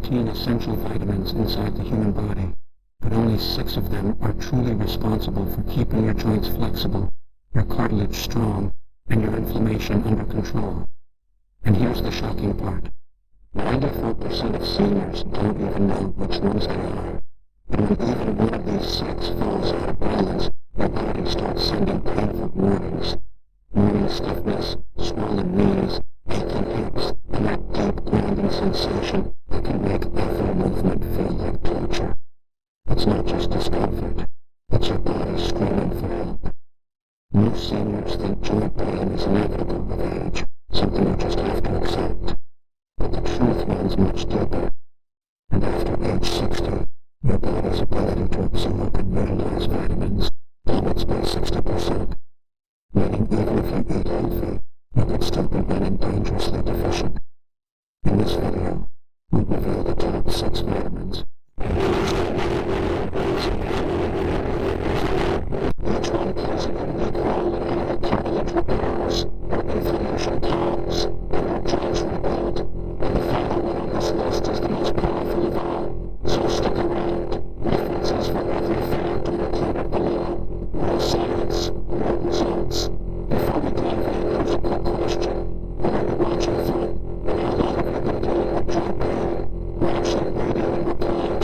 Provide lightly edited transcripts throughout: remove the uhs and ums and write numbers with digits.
14 essential vitamins inside the human body, but only 6 of them are truly responsible for keeping your joints flexible, your cartilage strong, and your inflammation under control. And here's the shocking part. 94% of seniors don't even know which ones they are. And when even one of these 6 falls out of balance, your body starts sending painful warnings. Morning stiffness, swollen knees, aching hips, and that deep grinding sensation that can make every movement feel like torture. It's not just discomfort. It's your body screaming for help. Most seniors think joint pain is inevitable with age, something you just have to accept. But the truth runs much deeper. And after age 60, your body's ability to absorb and utilize vitamins plummets by 60%. Meaning even if you eat healthy, you could still be running dangerously deficient. In this video, we reveal the top 6 vitamins. Each one plays a unique role in how our cartilage repairs, our inflammation calms, and our joints rebuild. And the final one on this list is the most powerful of all, so stick around. References for every fact are included below. Real science, real results. Before we dive in, here's a quick question. What are you watching from? And how long have you been dealing with joint pain? We're actually waiting in reply.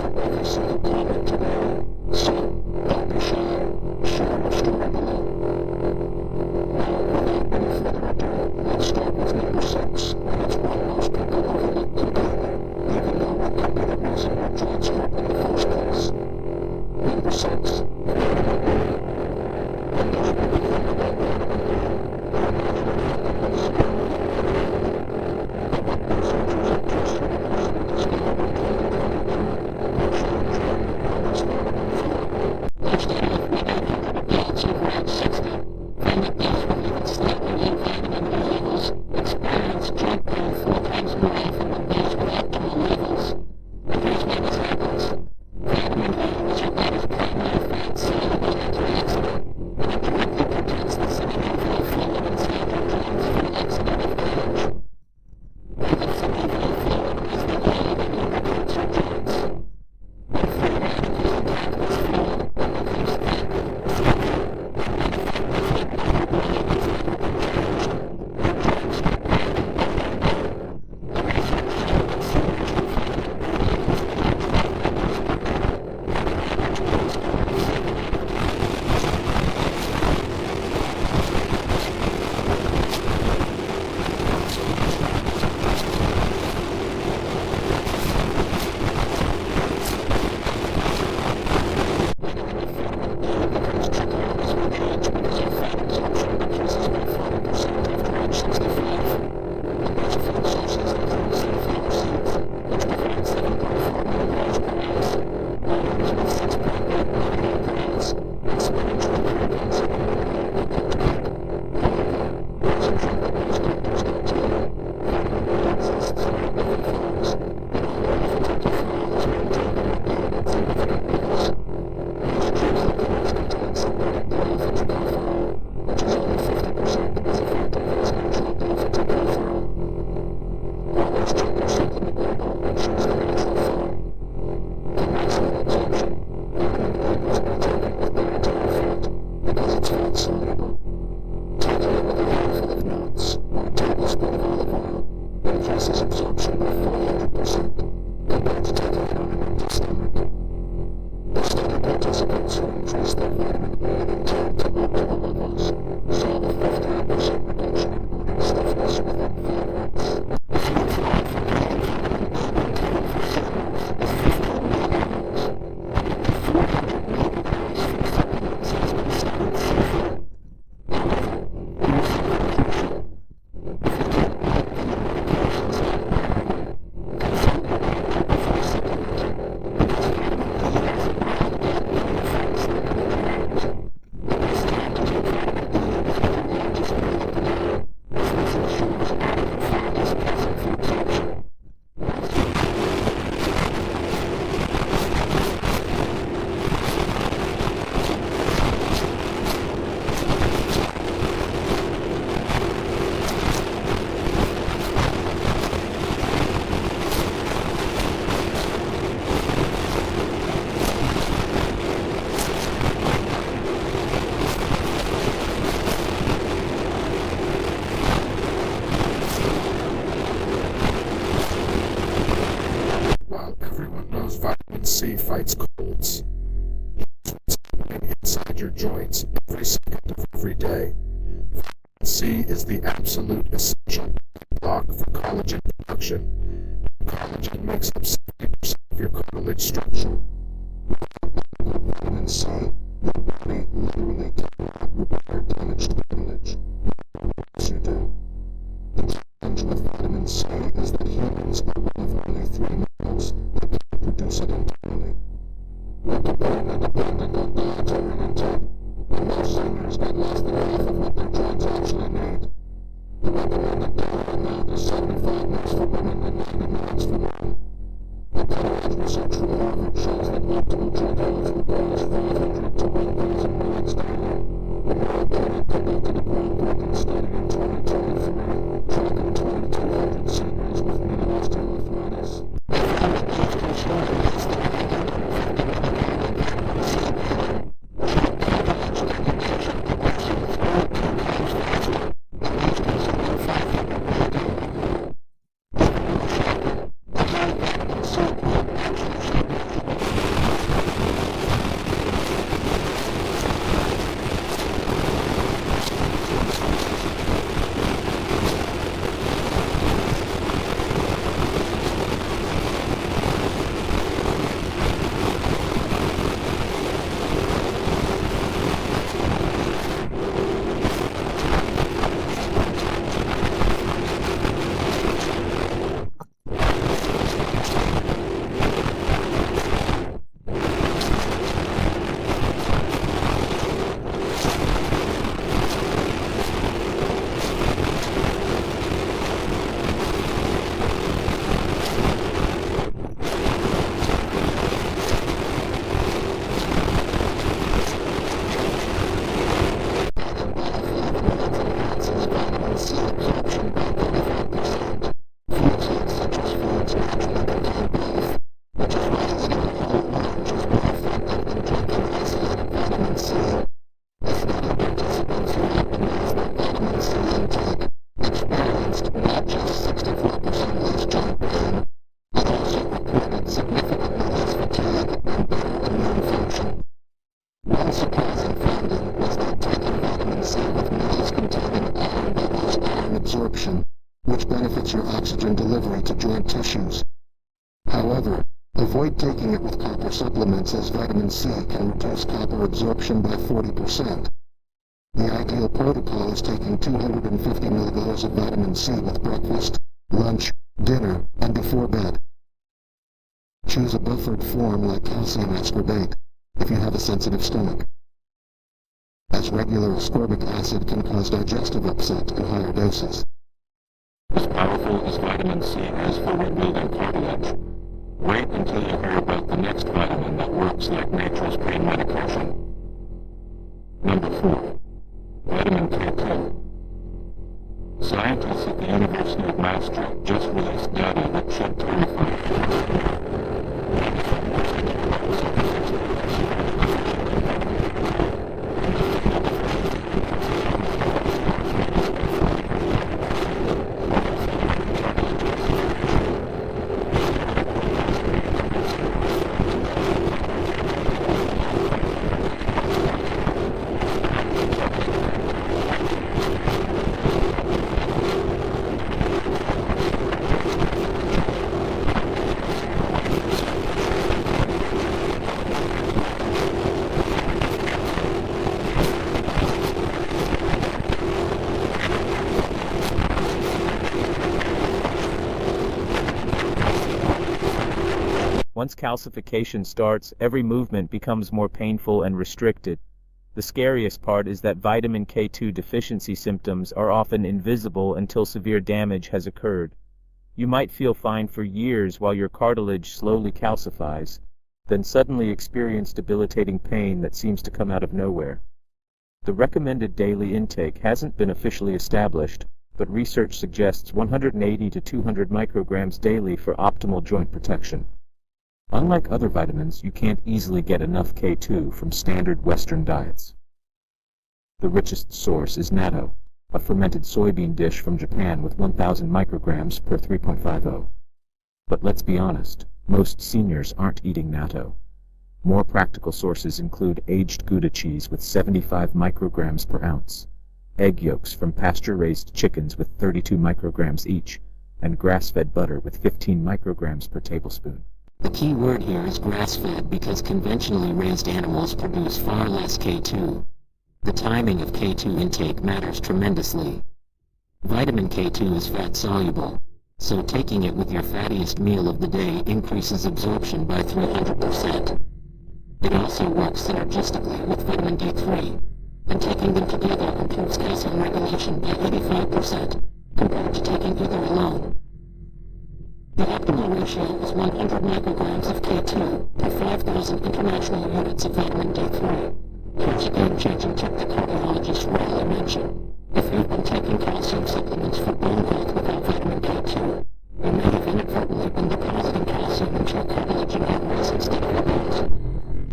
because vitamin C fights colds. Here's what's happening inside your joints every second of every day. Vitamin C is the absolute essential block for collagen production. Collagen makes up 70% of your cartilage structure. Without vitamin C, your body literally cannot repair damaged cartilage. What you do? The challenge with vitamin C is that humans are one of only 3 mammals that can produce it internally. We're dependent on dietary intake, and most seniors get less than half of what their joints actually need. The recommended daily amount is 75 mg for women and 90 mg for men. A cartilage research from Harvard shows that optimal joint health requires 500 to 1,000 mg daily. A European conducted a groundbreaking study in 2023, tracking 2,200 seniors with knee osteoarthritis. Absorption, which benefits your oxygen delivery to joint tissues. However, avoid taking it with copper supplements as vitamin C can reduce copper absorption by 40%. The ideal protocol is taking 250 mg of vitamin C with breakfast, lunch, dinner, and before bed. Choose a buffered form like calcium ascorbate if you have a sensitive stomach, as regular ascorbic acid can cause digestive upset in higher doses. As powerful as vitamin C is for rebuilding cartilage, wait until you hear about the next vitamin that works like nature's pain medication. Number 4. Vitamin K2. Scientists at the University of Maastricht just released data that should terrify you. Once calcification starts, every movement becomes more painful and restricted. The scariest part is that vitamin K2 deficiency symptoms are often invisible until severe damage has occurred. You might feel fine for years while your cartilage slowly calcifies, then suddenly experience debilitating pain that seems to come out of nowhere. The recommended daily intake hasn't been officially established, but research suggests 180 to 200 micrograms daily for optimal joint protection. Unlike other vitamins, you can't easily get enough K2 from standard Western diets. The richest source is natto, a fermented soybean dish from Japan with 1,000 micrograms per 3.50. But let's be honest, Most seniors aren't eating natto. More practical sources include aged Gouda cheese with 75 micrograms per ounce, egg yolks from pasture-raised chickens with 32 micrograms each, and grass-fed butter with 15 micrograms per tablespoon. The key word here is grass-fed because conventionally raised animals produce far less K2. The timing of K2 intake matters tremendously. Vitamin K2 is fat-soluble, so taking it with your fattiest meal of the day increases absorption by 300%. It also works synergistically with vitamin D3, and taking them together improves calcium regulation by 85% compared to taking either alone. The optimal ratio is 100 micrograms of K2 per 5,000 international units of vitamin D3. Here's a game-changing tip the cardiologists rarely mention. If you've been taking calcium supplements for bone growth without vitamin K2, you may have inadvertently been depositing calcium into your cartilage and arteries instead of your bones.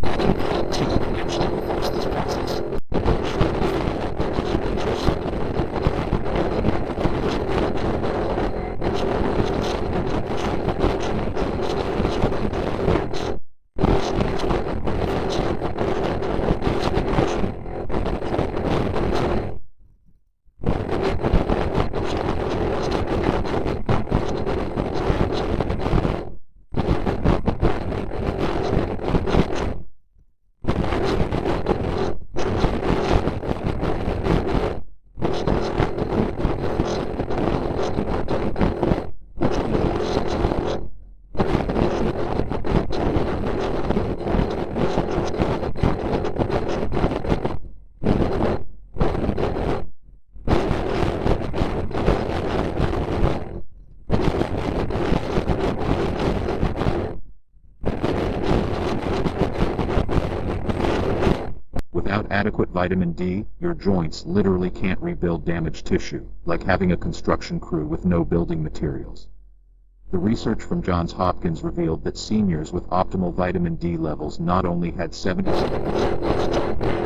Adding K2 can actually reverse this process. Without adequate vitamin D, your joints literally can't rebuild damaged tissue, like having a construction crew with no building materials. The research from Johns Hopkins revealed that seniors with optimal vitamin D levels not only had 70%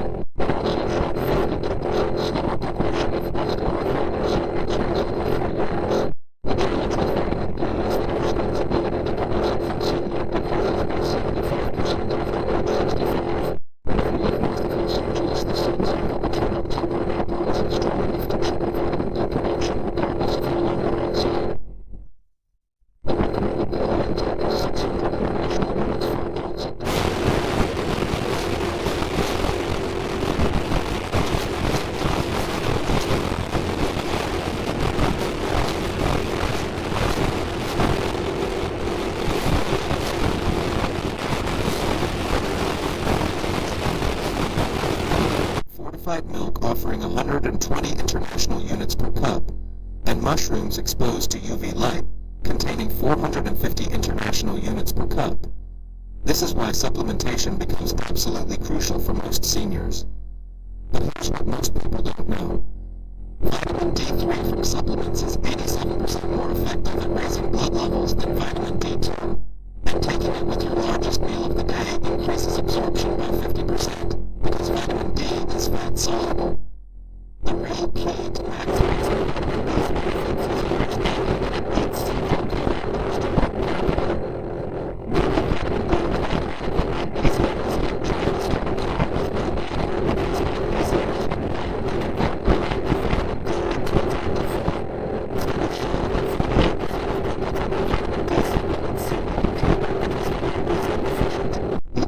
milk offering 120 international units per cup, and mushrooms exposed to UV light containing 450 international units per cup. This is why supplementation becomes absolutely crucial for most seniors. But here's what most people don't know. Vitamin D3 from supplements is 87% more effective at raising blood levels than vitamin D2, and taking it with your largest meal of the day increases absorption by 50%, because vitamin D is fat-soluble. The real key to maximizing vitamin D3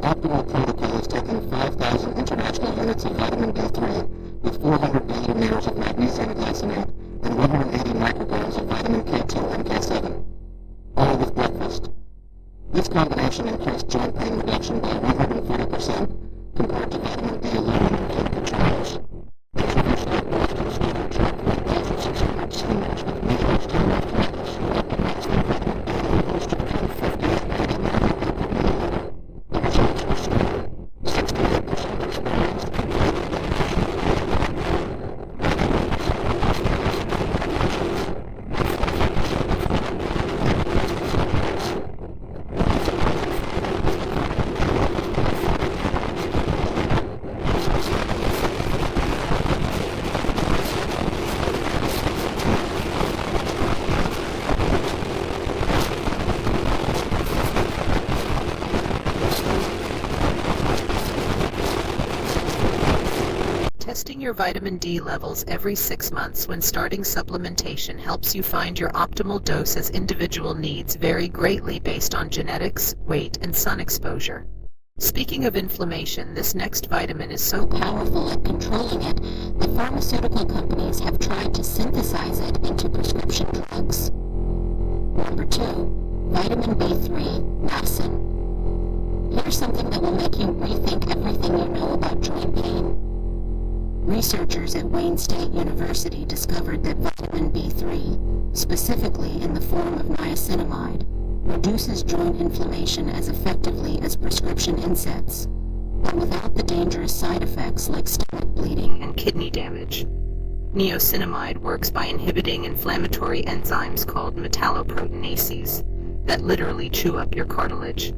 optimal protocol is taking 5,000 international units of vitamin D3 with 400 milliliters of magnesium glycinate and 180 micrograms of vitamin K2 and K7, all with breakfast. This combination increased joint pain reduction by 140% compared to vitamin D alone in clinical trials. Testing your vitamin D levels every 6 months when starting supplementation helps you find your optimal dose, as individual needs vary greatly based on genetics, weight, and sun exposure. Speaking of inflammation, this next vitamin is so powerful at controlling it that pharmaceutical companies have tried to synthesize it into prescription drugs. Number 2. Vitamin B3, niacin. Here's something that will make you rethink everything you know about joint pain. Researchers at Wayne State University discovered that vitamin B3, specifically in the form of niacinamide, reduces joint inflammation as effectively as prescription NSAIDs, but without the dangerous side effects like stomach bleeding and kidney damage. Niacinamide works by inhibiting inflammatory enzymes called metalloproteinases that literally chew up your cartilage.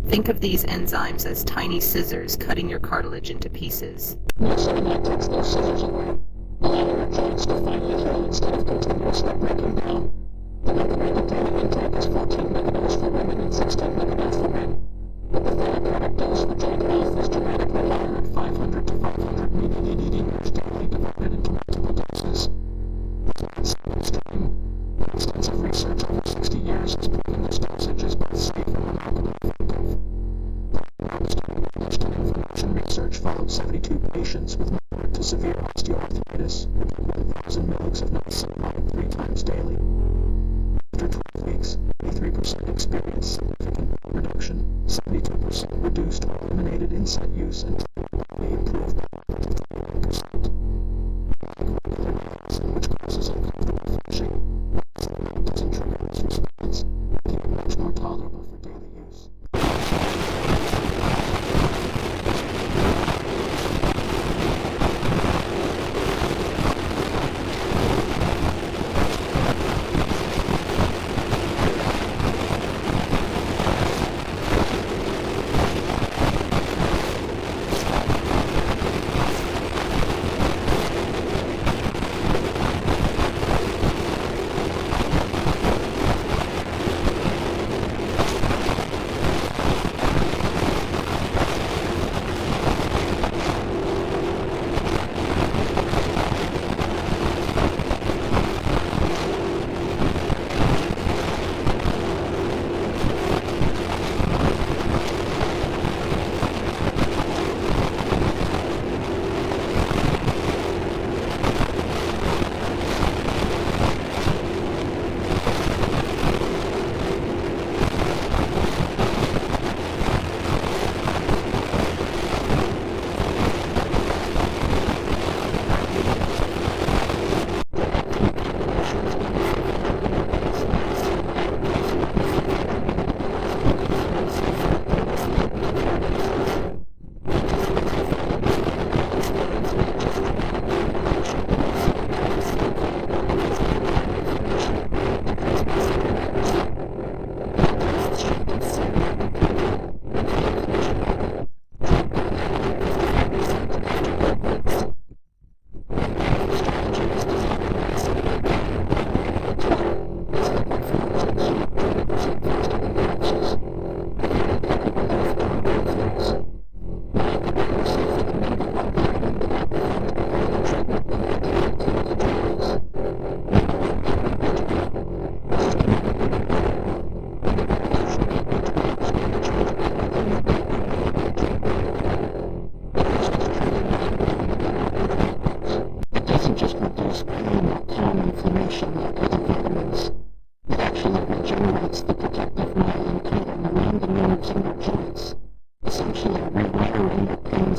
Think of these enzymes as tiny scissors cutting your cartilage into pieces. Niacinamide takes those scissors away, allowing your joints to finally heal instead of continuously breaking down. The recommended daily intake is 14 mg for women and 16 mg for men, but the therapeutic dose for joint health is dramatically higher at 500 to 500 mg daily, divided into multiple doses. This is extreme. Extensive research over 60 years has proven this dosage is both safe and remarkably effective. Published in inflammation research followed 72 patients with moderate to severe osteoarthritis who took 1,000 mg of niacinamide 3 times daily. After 12 weeks, 83% experienced significant pain reduction, 72% reduced or eliminated NSAID use, and significantly improved by 39%. Unlike regular niacin, which causes uncomfortable flushing, niacinamide doesn't trigger this response, making it much more tolerable for daily use.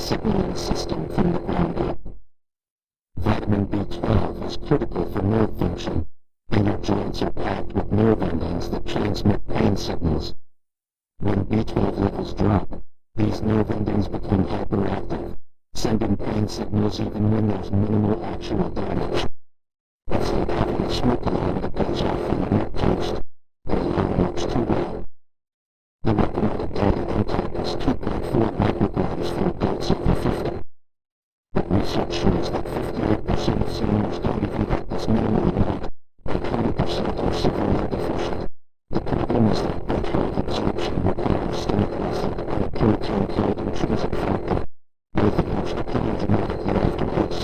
signaling system from the ground up. Vitamin B12 is critical for nerve function, and your joints are packed with nerve endings that transmit pain signals. When B12 levels drop, these nerve endings become hyperactive, sending pain signals even when there's minimal actual damage. It's like having a smoke alarm that goes off when you're not toast. The alarm works too well. The recommended daily intake is 2.4 micrograms for adults over 50. But research shows that 58% of seniors don't even get this minimal amount, and 20% are severely deficient. The problem is that B12 absorption requires stomach acid and a protein called intrinsic factor, both of which decline dramatically after age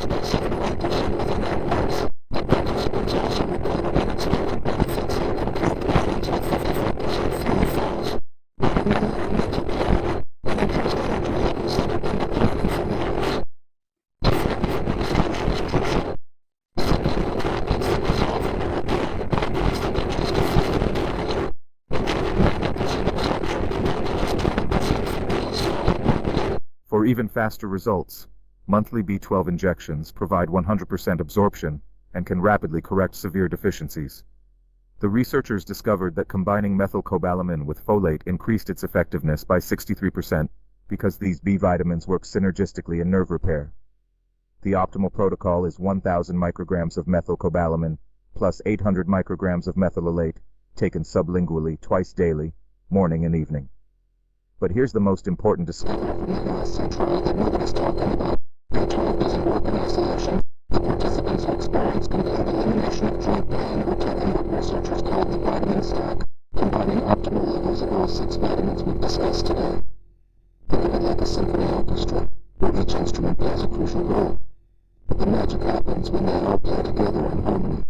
increased by 71% within hours. The participants also reported unexpected benefits like improved balance with 54% fewer falls, another mental clarity, and increased energy levels that had been declining for years. Effective administration is crucial. Effective prevents the resolving therapy and brings the digestive flora together. For even faster results, monthly B12 injections provide 100% absorption and can rapidly correct severe deficiencies. The researchers discovered that combining methylcobalamin with folate increased its effectiveness by 63% because these B vitamins work synergistically in nerve repair. The optimal protocol is 1,000 micrograms of methylcobalamin plus 800 micrograms of methylolate taken sublingually twice daily, morning and evening. But here's the most important discovery from the USC trial that nobody's talking about. B12 doesn't work in isolation. The participants who experienced complete elimination of joint pain were taking what researchers called the vitamin stack, combining optimal levels of all 6 vitamins we've discussed today. Think of it like a symphony orchestra, where each instrument plays a crucial role. But the magic happens when they all play together in harmony.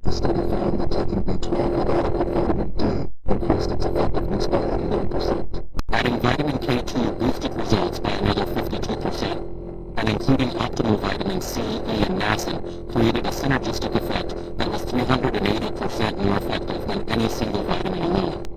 The study found that taking B12 with adequate vitamin D increased its effectiveness by 81%. Adding vitamin K2 boosted results by another 52%, and including optimal vitamin C, E, and niacin created a synergistic effect that was 380% more effective than any single vitamin alone.